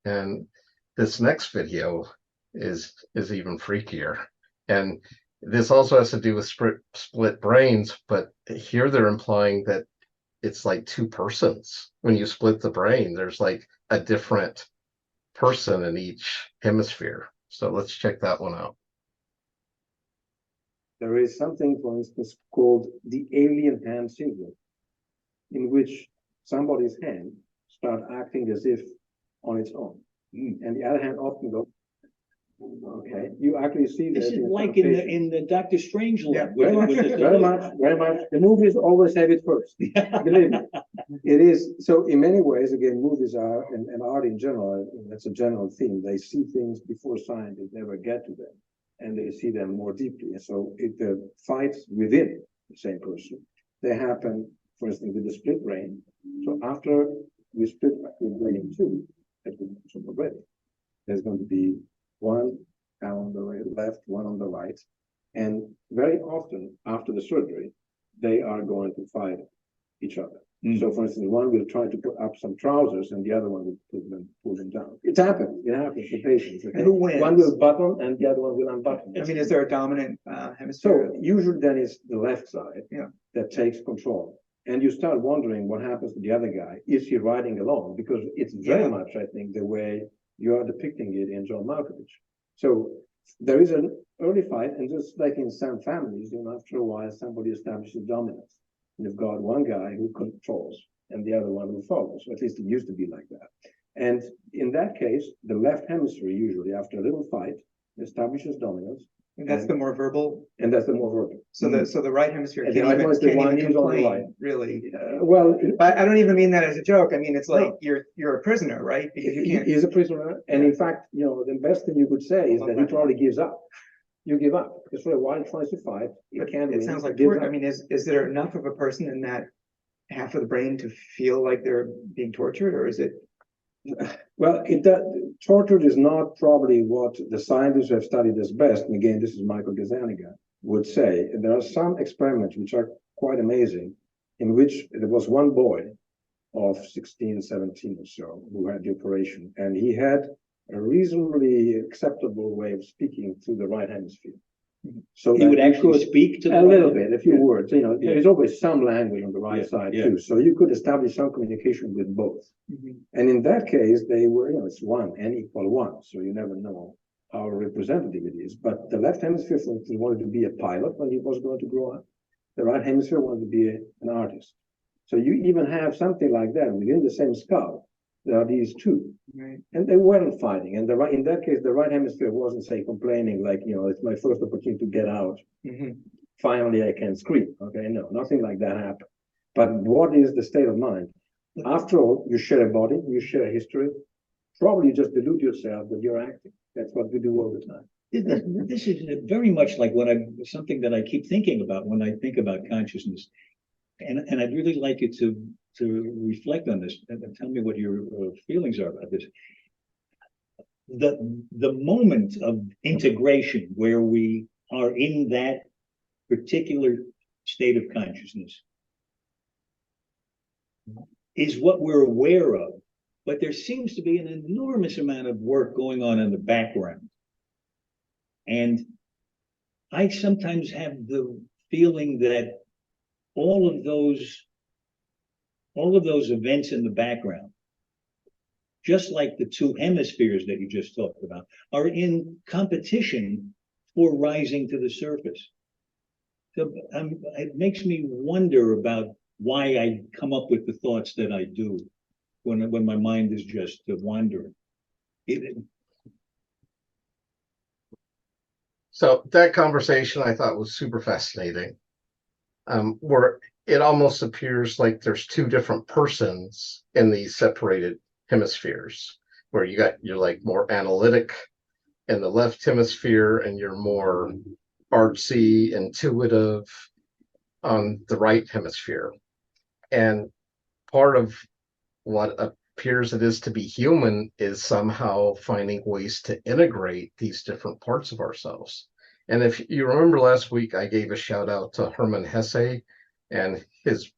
And this next video is even freakier. And this also has to do with split brains, but here they're implying that it's like two persons. When you split the brain, there's like a different person in each hemisphere. So let's check that one out. There is something, for instance, called the alien hand syndrome, in which somebody's hand starts acting as if on its own. And the other hand often goes, okay, you actually see This that is in like some in the Doctor Strangelove. yeah, very much, very much, very much. The movies always have it first. Believe me, it is. So in many ways, again, movies are and art in general. That's a general theme. They see things before scientists never get to them, and they see them more deeply. And so, the fights within the same person, they happen, for instance, with the split brain. So after we split the brain in two, as we mentioned already, there's going to be one on the left, one on the right. And very often after the surgery, they are going to fight each other. So, for instance, one will try to put up some trousers and the other one will pull them down. It happens to patients. Okay? Who wins? One will button and the other one will unbutton. I mean, is there a dominant hemisphere? So, usually then it's the left side that takes control. And you start wondering what happens to the other guy. Is he riding along? Because it's very much, I think, the way you are depicting it in John Malkovich. So there is an early fight, and just like in some families, after a while, somebody establishes dominance. You've got one guy who controls and the other one who follows. Or at least it used to be like that. And in that case, the left hemisphere usually, after a little fight, establishes dominance. And that's the more verbal. And that's the more verbal. So the right hemisphere And can't even complain, right. really. Well, I don't even mean that as a joke. I mean, it's like you're a prisoner, right? Because you can't. He's a prisoner, and in fact, the best thing you could say is that he probably gives up. You give up because for a while he tries to fight. It sounds like torture. I mean, is there enough of a person in that half of the brain to feel like they're being tortured, or is it? Well, tortured is not probably what the scientists who have studied this best. And again, this is Michael Gazzaniga would say. There are some experiments which are quite amazing, in which there was one boy of 16, 17 or so who had the operation, and he had a reasonably acceptable way of speaking through the right hemisphere. So he would actually speak to a little bit, a few words. There is always some language on the right side too, so you could establish some communication with both. And in that case, they were, it's one, n equal one, so you never know how representative it is. But the left hemisphere, for instance, wanted to be a pilot when he was going to grow up. The right hemisphere wanted to be an artist. So you even have something like that within the same skull. There are these two, and they weren't fighting. And in that case, the right hemisphere wasn't, say, complaining like, it's my first opportunity to get out. Finally, I can scream. Okay, no, nothing like that happened. But what is the state of mind? After all, you share a body, you share a history. Probably you just delude yourself that you're acting. That's what we do all the time. This is very much like something that I keep thinking about when I think about consciousness. And I'd really like you to reflect on this and tell me what your feelings are about this. The moment of integration where we are in that particular state of consciousness is what we're aware of, but there seems to be an enormous amount of work going on in the background. And I sometimes have the feeling that all of those events in the background, just like the two hemispheres that you just talked about, are in competition for rising to the surface. So it makes me wonder about why I come up with the thoughts that I do when my mind is just wandering. So that conversation I thought was super fascinating. Where it almost appears like there's two different persons in these separated hemispheres, where you're like more analytic in the left hemisphere and you're more artsy, intuitive on the right hemisphere. And part of what appears it is to be human is somehow finding ways to integrate these different parts of ourselves. And if you remember last week, I gave a shout out to Hermann Hesse and his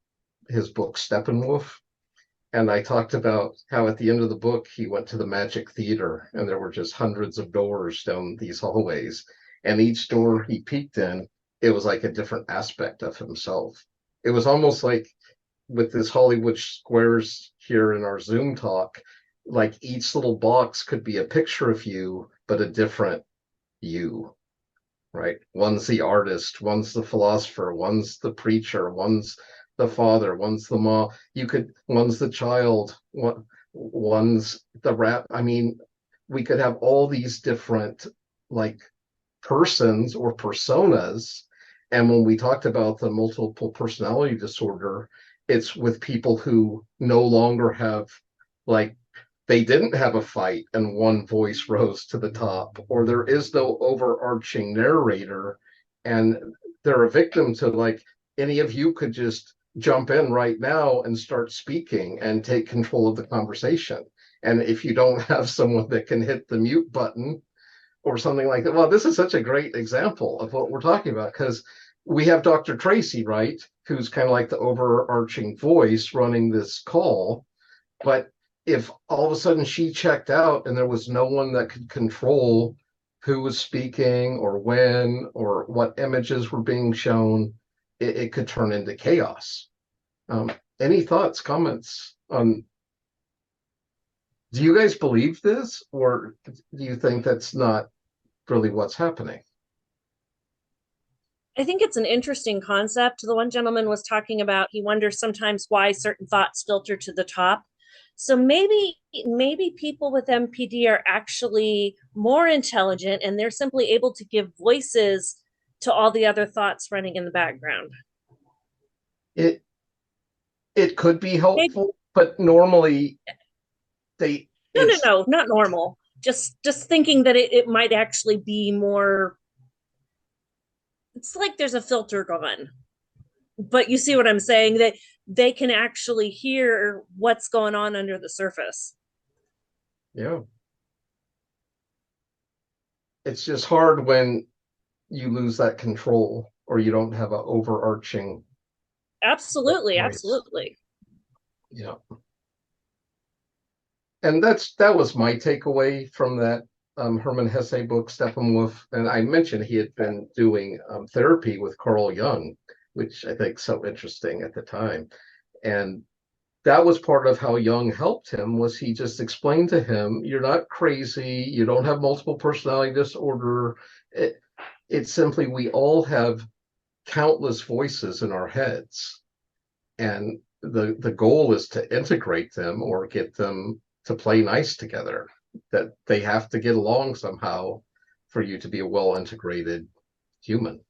book Steppenwolf. And I talked about how at the end of the book, he went to the Magic Theater and there were just hundreds of doors down these hallways. And each door he peeked in, it was like a different aspect of himself. It was almost like with this Hollywood squares here in our Zoom talk, like each little box could be a picture of you, but a different you, right? One's the artist, one's the philosopher, one's the preacher, one's the father, one's the mom. One's the child, one's the rap. I mean, we could have all these different like persons or personas. And when we talked about the multiple personality disorder, it's with people who no longer have, like, they didn't have a fight and one voice rose to the top, or there is no overarching narrator, and they're a victim to, like, any of you could just jump in right now and start speaking and take control of the conversation. And if you don't have someone that can hit the mute button or something like that. Well, this is such a great example of what we're talking about, because we have Dr. Tracy, right, who's kind of like the overarching voice running this call. But if all of a sudden she checked out and there was no one that could control who was speaking or when or what images were being shown, it could turn into chaos. Any thoughts, comments on? Do you guys believe this, or do you think that's not really what's happening? I think it's an interesting concept. The one gentleman was talking about he wonders sometimes why certain thoughts filter to the top. So maybe people with MPD are actually more intelligent and they're simply able to give voices to all the other thoughts running in the background. It it could be Maybe, helpful, but normally they it's no, not normal. Just thinking that it might actually be more, it's like there's a filter going. But you see what I'm saying? That they can actually hear what's going on under the surface. yeah. It's just hard when you lose that control or you don't have an overarching Absolutely, voice. absolutely. Yeah. And that was my takeaway from that Herman Hesse book, Steppenwolf. And I mentioned he had been doing therapy with Carl Jung, which I think so interesting at the time. And that was part of how Jung helped him, was he just explained to him, you're not crazy, you don't have multiple personality disorder. It's simply we all have countless voices in our heads, and the goal is to integrate them or get them to play nice together, that they have to get along somehow for you to be a well integrated human.